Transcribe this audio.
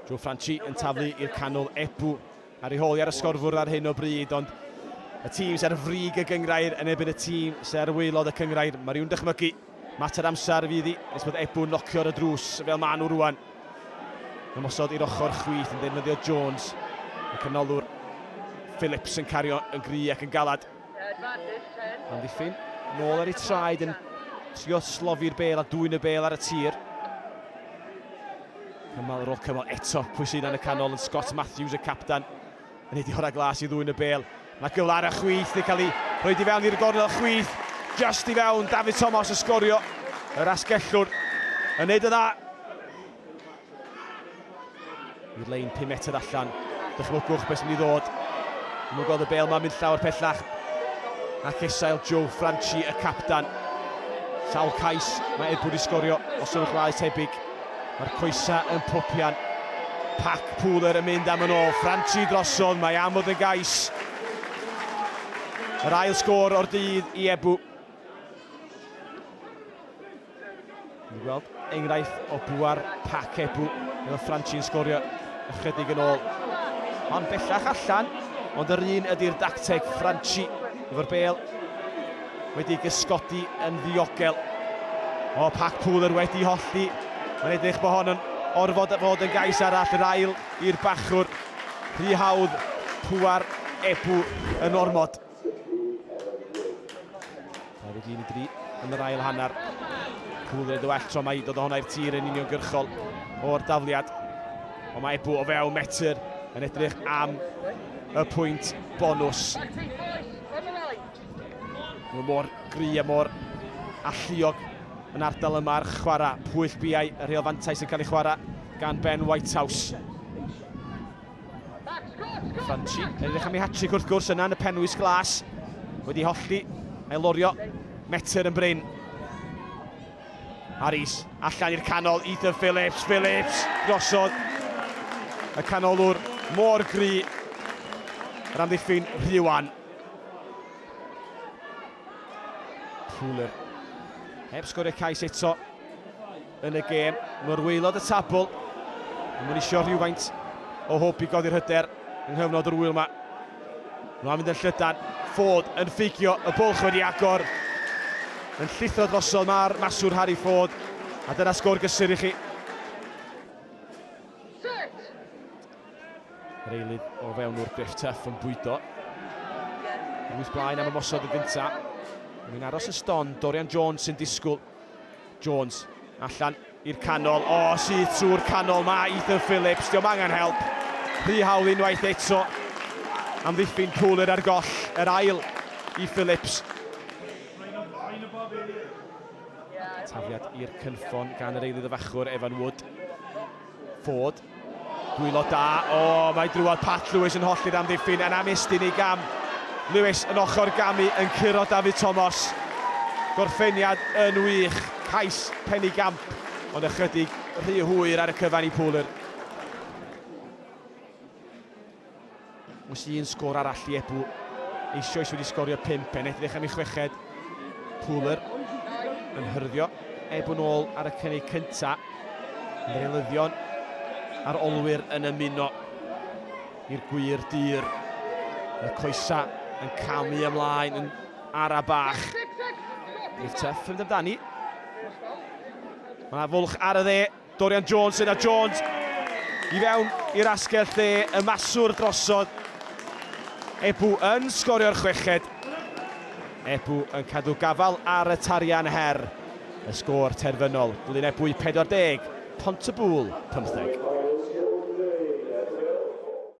Joe Franchi yn taflu i'r canol Ebbw ar ei holi ar y sgorfwr ar hyn o bryd, ond y tîm sy'n frig y gyngrair yn ebyn y tîm sy'n waelod y cyngrair. Mae rhywun dychmygu mater amser fydd hi, nes bod Ebbw yn locio'r y drws fel maen nhw rwan. Ymosod i'r ochr chwith yn ddefnyddio Jones. Y canolwr Phillips yn cario yn gry ac yn galad. Yn ddiffyn, nôl ar ei traed yn trio slofi'r bel a dwy'n y bel ar y tir. Cymal ar ôl cymal eto, pwy sydd yn y canol yn Scott Matthews, y capdan, yn neud i hora glas i ddwy'n y bel. Mae gyfle ar y chwith yn cael ei rhoi i fewn i'r gornel chwith. Just i fewn, David Thomas yn sgorio. Yr asgellwr yn neud y dda. I'r lein 5 metr allan. Dychmygwch beth sy'n mynd i ddod. Dwi'n gweld y bel ma'n mynd llawer pellach. Ac esail Joe Franchi, y capdan. Sawl cais, mae Ebbw wedi sgorio o sefyllfaoedd tebyg. Mae'r coesa yn pwpian. Pac Pooler yn mynd am yn ôl. Franchi drosodd, mae amod yn gais. Yr ail sgôr o'r dydd i Ebbw. Ni'n gweld enghraifft o bwar Pac Ebbw. Efo Franchi yn sgorio ychydig yn ôl. Ond bellach allan, ond yr un ydy'r dacteg Franchi. Efo'r bel wedi gysgodi yn ddiogel. O, Pac Pooler wedi holli. Mae'n edrych bod hon yn orfod fod yn gais arall, yr ail i'r bachwr. Rhy hawdd pŵar Ebbw yn ormod. 21-3 yn yr ail hanner. Pooler yn well tro mae dod o honna i'r tir yn uniongyrchol o'r dafliad. Ond mae Ebbw o fewn metr yn edrych am y pwynt bonws. Mae mor gry a mor alluog yn ardal yma'r chwarae. Pwyll biau, y rheol fantais yn cael ei chwarae gan Ben Whitehouse. Franchi yn edrych am ei hat-trick wrth gwrs yna yn y penwys glas. Wedi holli, a'i lorio, metr yn bryn. Harris, allan i'r canol, Ethan Phillips, drosodd. Y canolwr mor gry. Yr amddiffyn Rhywan. Pooler. Heb sgorio cais eto yn y gêm. Mae'r waelod y tabl. Mae'n isio rhywfaint o hwb i godi'r hyder yng nghyfnod yr wyl yma. Mae'n mynd yn llydan. Ford yn ffigio, y bwlch wedi agor. Yn llithro drosodd mae'r maswr Harry Ford. A dyna sgôr gysur i chi. Yr eilydd o fewn o'r Griff Tuff yn bwydo. Wyth blaen am ymosod y gyntaf. Mae'n aros y ston, Dorian Jones sy'n disgwyl. Jones allan i'r canol. O, sydd trwy'r canol mae Ethan Phillips. Diolch angen help. Rhy hawl unwaith eto. Amddiffyn Pooler ar goll. Yr ail i Phillips. Tafiad i'r cynffon gan yr eilydd y fachwr Evan Wood. Ford. Dwylo da. O, mae drwodd Pat Lewis yn holli'r amddiffyn yn amestyn ei gam. Lewis yn ochr gamu yn curo David Thomas. Gorffeniad yn wych. Cais Penny Gamp. Ond ychydig rhy hwyr ar y cyfan i Pooler. Mwys un sgôr arall i Ebbw. Eisoes wedi sgorio 5 yn edrych am ei chweched. Pooler yn hyrddio. Ebbw nôl ar y cynnig cynta. Yr elyddion a'r olwyr yn ymuno i'r gwir dyr. Y coesa yn camu ymlaen yn ara bach. I'r Tuff yn amdani. Mae fwlch ar y dde. Dorian Jones yna. Jones i fewn i'r asgell dde. Y maswr drosodd. Ebbw yn sgorio'r chweched. Ebbw yn cadw gafal ar y tarian her. Y sgôr terfynol. Glynebwy 40, Pontypool 15.